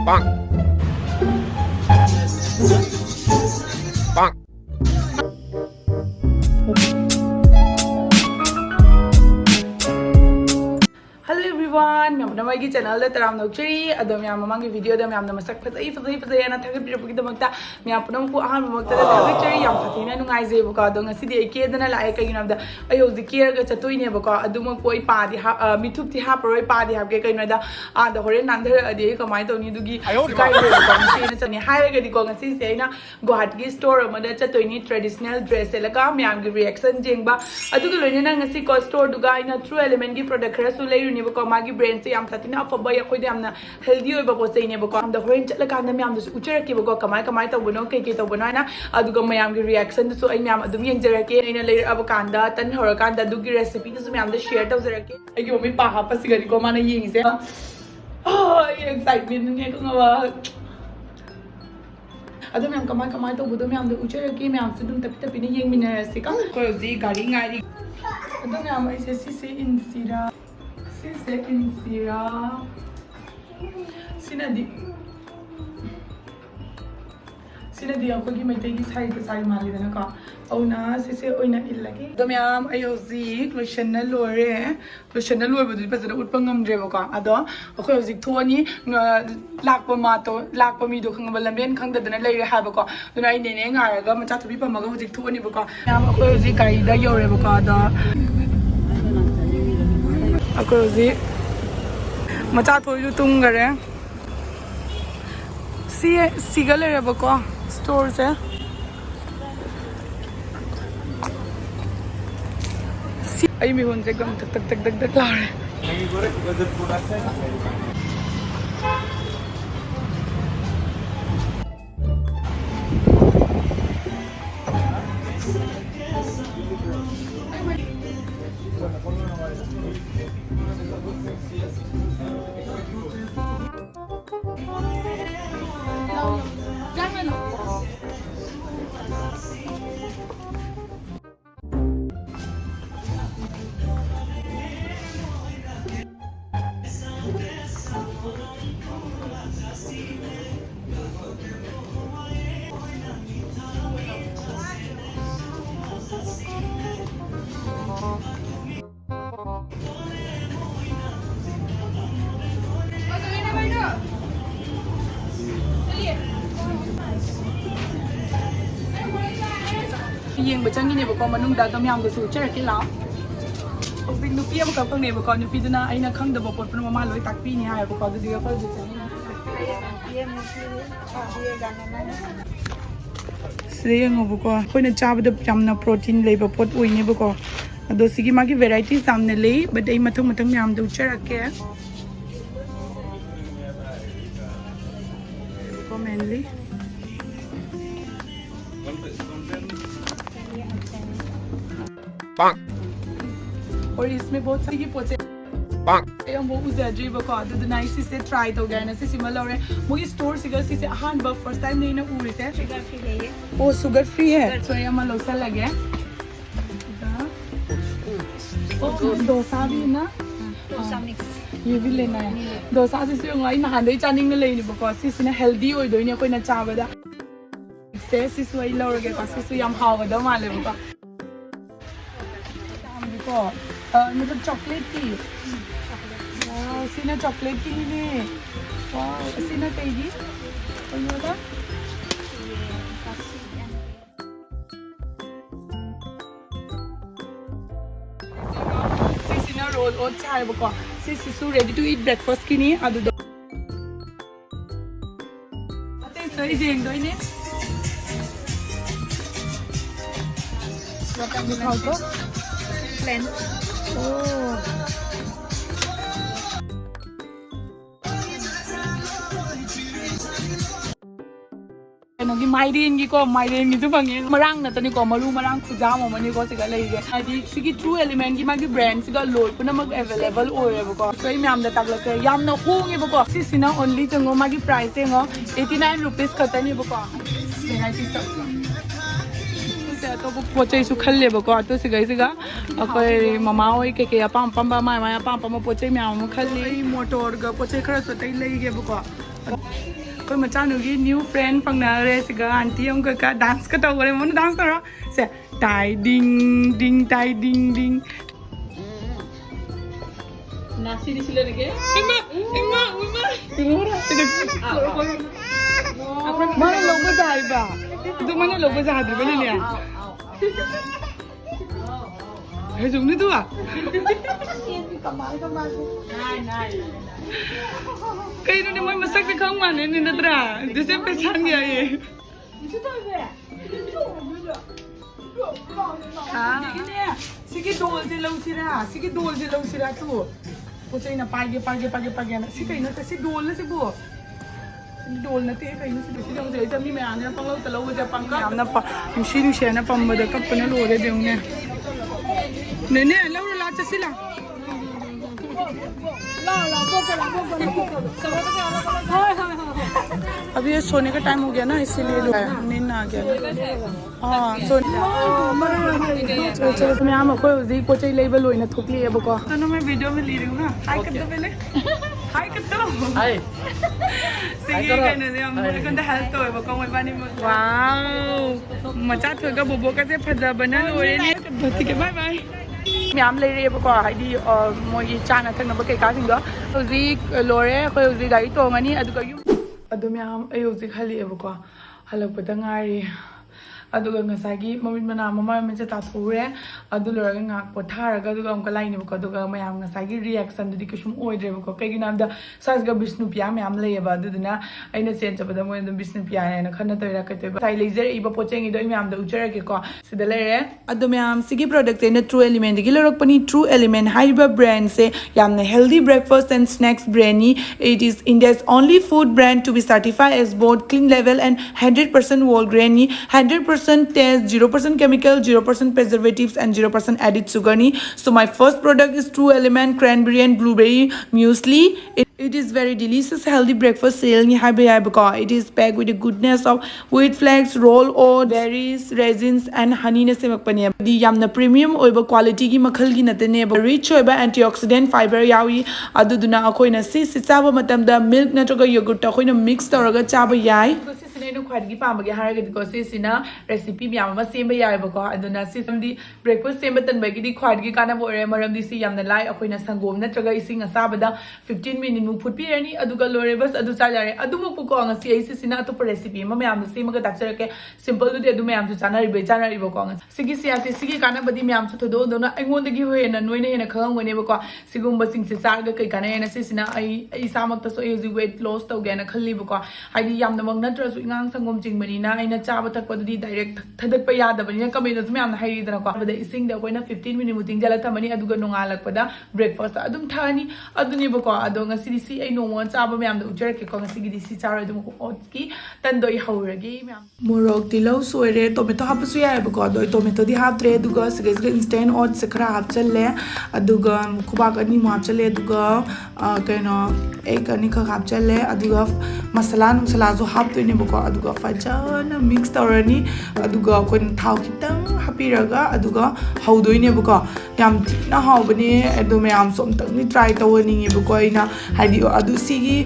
Hello everyone, I'm going to channel that I'm not cherry. I don't have a video that I'm not a and I take a bit of the Mata. Me up on the cherry. I'm Fatina and I say, Bocadon, a city, a kid, and I like the I was the care gets a twin boca, a dumo poi party, me took the happy party, have taken the Horan under a day. Come, I don't need to give a higher Gona, guwahati store, mother chatoni traditional dress, Elaka, Miam reaction, Jingba. I took a Lena store to guy in a true elementary product, Magi brain say I'm setting up for boy a healthy over saying about the range like I'm the Ucheraki Kamai to Bono, Kate of Banana, Adugo Miami reaction, so I am the Mian Jerake in a layer of Avocanda, then Huracan, the Dugi recipe to me, I'm the share of Zerake. I give me Paha Pacific Comana Yings. Oh, excitement. I don't know Kamai to Budomiam, the Ucheraki, I'm sitting the Pini in a second because the Garing I don't know, I say in Sira. Second Sira Sinadi ako gi Meitei Saree mali na ka auna sise oina illagi domyam ayozi lotion na lore bodu pa zara utpa ngamdre ba ka ado ako yozi thoni lakpa mi do khangba lamben khangda dana leire ha ba ka duna ai ne nga ga macha thubi pa maga hoji thoni ba ka yam ako yozi kai da yore ba ka da ako yozi macha thoilu tungare sigale re bako store se ai mi hun se gam tak la re Yeng ba changi ne ba ko manung da domyam ko su cher ki la obing nu pia ba ko ne ba ko nu pi duna aina khang da ba pot pa ma loi tak pi ni ha ba ko du dia ko du se ngo ba ko ko na cha ba da jamna protein le ba pot ui ne ba ko ado sigi ma ki variety samne le but ai mathang yam du cher ke ko mainly और इसमें बहुत सारी पोचे हम वो उसे अजीब बका तो ना इसी से ट्राई तो गया ना इसी सिमिलर है मुझे स्टोर सिगर इसी से आहान बफ फर्स्ट टाइम नहीं ना पूरी से शुगर फ्री है ये वो शुगर फ्री है तो ये मलोसा लगे ओ डोसा भी ना डोसा मिक्स ये भी लेना है डोसा से सिर्फ वही ना हांडे चानिंग में लेनी बका इसी ना हेल्दी हो इधर नहीं कोई ना चावड़ा से इसी वही लोगे पास इसी हम हाव इधर माले बका मतलब चॉकलेट की वाह सीना चॉकलेट की नहीं वाह सीना कहीं और ये वाला सीना रोल और चाय बको सीसु रेडी टू ईट ब्रेकफास्ट की नहीं आदु दो अते सही जेंग दो इन्हें what can you call it plain oh नोगी माइरेन की को माइरेन की तो फंगे मरांग न तनी को मरु मरांग खुजा ममनी को सिगा लेगे आदि सिगी ट्रू एलिमेंट की मागी ब्रांड सिगा लोड पुना मग अवेलेबल ओरे बको सो इ म्याम द तगलक याम न होंगे बको सिसिना ओनली जंगो मागी प्राइस एंगो 89 रुपीस खतनी बको 90 तो पोचे सु खल्ले बको तो सिगा अखोय ममा होय के अपam pam ba mai apam pam पोचे म्याम खल्ले मोटर ग पोचे खरा सतै लेगे बको कोई मचा नुगी न्यू फ्रेंड पंगना रे सिगा आंटी हम का डांस का तो बोले मन डांस करो से टाई डिंग डिंग टाई डिंग डिंग Nasi di sila lagi. इमा mana logo dai ba tu mana logo जा दे बने ने है जुंग तू आ कहीं ने मैं मसक के खाऊं माने ने नदरा जैसे पहचान गया ये हाँ सिकी डोल से लौ सिरा तू पोचे ना पागे ना सिकी ना से डोल से बो डोल ना ते कहीं से डोल से जब मैं आने पंगलो तलो जे पंगा हमना नुशी ना पंबद कपना लोरे देउने ने लौ ला चसिला अभी ये सोने का टाइम हो गया ना इसीलिए नींद आ गया हाँ सोने चलो मैं यहाँ मको उसी को चाहिए लेबल हुई ना थोकली है बको तो मैं वीडियो में ले रही हूँ ना हाय कर दो पहले हाय कर दो हाय सिंगी करने से हम मेरे को तो हेल्थ तो है बको मैं पानी में वाव मचा थोड़ा बोबो का से फजा बना लोरे ने ठीक है बाय बाय मैम ले रही है बको हाइडी मोई चाना तक नंबर के कासिंग दो उसी लोरे कोई उसी गाड़ी तो होगा नहीं अदुका यू अदु मैम ए उसी खाली है बको हलक पता गाड़ी अदुगा ngसागी ममिन मना ममा मेचे ताथुरे अदु लोरगा ngak पोथारगा अदुगा हमका लाइने बको अदुगा मैम ngसागी रिएक्शन दुदि कुसुम ओइद्रे बको कइगि नामदा साजगा विष्णुपिया मैम लेबा अदुदुना अइना सेन चबदा मोय दु विष्णुपिया ने खन्ना तोइरा कते साइ लेजर इबा पोचेंगी दो मैम द उचरके को सिदा लेरे अदु मैम सिगी प्रोडक्ट ने ट्रू एलिमेंट दिगि लोरकपनी ट्रू एलिमेंट हाइबा ब्रांड से यामने हेल्दी ब्रेकफास्ट एंड स्नैक्स ब्रांडी it is India's only food brand to be certified as both clean label and 100% whole grain 100% taste 0% chemical 0% preservatives and 0% added sugar so my first product is true element cranberry and blueberry muesli it is very delicious healthy breakfast cereal it is packed with the goodness of wheat flakes roll oats berries raisins and honey ne semakpani di yamna premium oiba quality gi makhal gi natane rich oiba antioxidant fiber yawi aduduna akoina si chaba matamda milk natroga yogurt akoina mix tawraga chaba yai cine ख्वाइदगी पामगे हारगदिको Cina recipe ma'am अमा same यायबको अदुना सिसमदी breakfast same तनबगी ख्वाइदगी काना बोरे मरमदी सी यामना लाई अखोइना संगोम नत्रगा इसिंग असाबदा 15 minute मु फुटपीरनी अदुगा लोरे बस अदु चाजारे अदुमुको ngasi ai सिना अतोप recipe अमा ma'am सेमगा ताचरके simple दुदि अदु ma'am चानारिबको सिगी सियासी सिगी काना बदी म्याम थोदो दोना अइंगोंदगी होयना नोइना हेना खंगमनेबको सिगुम्बा सिंगसे चारगा कै काना हेना सिना ai इसामक्ता सो एजी वेट लॉस तौगेना खल्लिबको हाइदि यामना मंग नत्रसु इंगांग संगोम चिंगबनीना आइना चाबा थकपदुदि डायरेक्ट थदकपा यादबनीना कमेनस म्याम हाइरिदनको बदा इसिंग द कोइना 15 मिनिट मुतिंग जला थमनी अदुगा नोंगालकपदा ब्रेकफास्ट अदुम थानी अदुनिबको अदो ngasi si ai नोंगो चाबा म्याम द उजरके को ngasi gi si चारो अदुम ओट्स की तंदोइ हौरगे म्याम मोरक तिलौ सोइरे टोमेटो हापसु यायबको अदो टोमेटो दि हापत्रे अदुगा सिगेसगे इंस्टेंट ओट्स खरा हापचले अदुगा खुबाक अनि मु हापचले अदुगा कइनो एक अनि ख हापचले अदुगा मसाला नुसला जो हापतोइनेबको अदुगा फजन मिक्स तौरनी अदुगा कोन थाव खितंग हापिरगा अदुगा हौदोइनेबको याम थिना हावबने अदु मयाम सोमतंगनि ट्राई तवनिङेबको आइना हाइदि अदु सिगी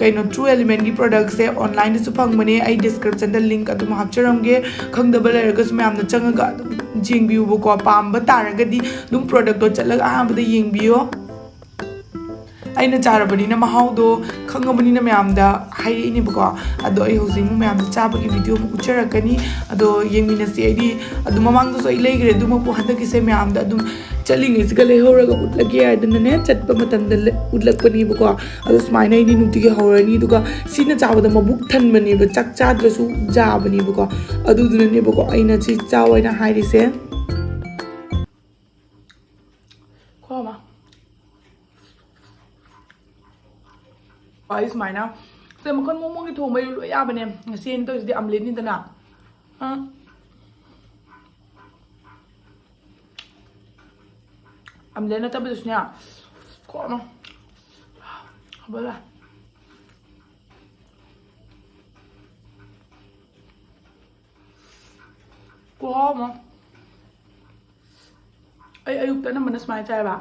कइनो ट्रू एलिमेंट की प्रोडक्ट से ऑनलाइन सु फंगमने आई डिस्क्रिप्शन द लिंक अदुम हापचरमगे खंगदब लेरगस मयामना चंगगा जेंगबिउबको पाम्ब तारगदि दुम प्रोडक्ट चलगा आबदा येंगबियो अना चारबनीना महाउदो खंगबनीना म्यामदा हाइरिनेबको अदो आई होजिंग म्यामदा चाबगी वीडियो उचरकनी अदो येंगमिनसी आइदि अदो ममांगदो सोइ लेग्रे दुम पु हदकिसे म्यामदा दुम चलिंगे सिगले होरगा उटलगे आदनने चटप मतंद उटलकपनीबको अदो स्माइना इनि नुतिगे हौरनी दुगा सिना चाबदा मबुक थनबनीबो चक चाद्रसु जाबनीबको अदुदुनेबको आइना छि चावैना हाइरिसे खोमा Guys, mana? Saya makan momong itu, mai ya bene. Nasi itu jadi omelette ni tana. Omelette nanti bedusnya. Kok no? Boleh. Kok no? Ayuk tana mana smile caya ba?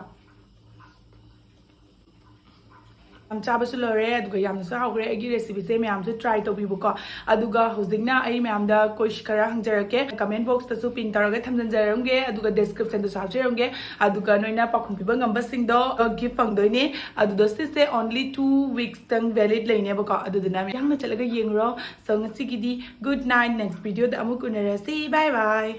चाबसु लोरे अदुगा यामनसु हाउग्रे अगी रेसिपी से मैमसु ट्राई तौबिबुको अदुगा होजिकना आई मैमदा question खरा हंजरके comment box तसु pin तौरगे थमजनजरंगे अदुगा description दसु हाबजरंगे अदुगा नोइना पाखुम पिबा ngambasingdo gift फंगदोइने अदुदा सिसे only 2 weeks तंग valid लेनेबको अदुदना यांगना चलगा येंगरो सो ngasiगीदी good night next video दा अमुक उनरसी bye bye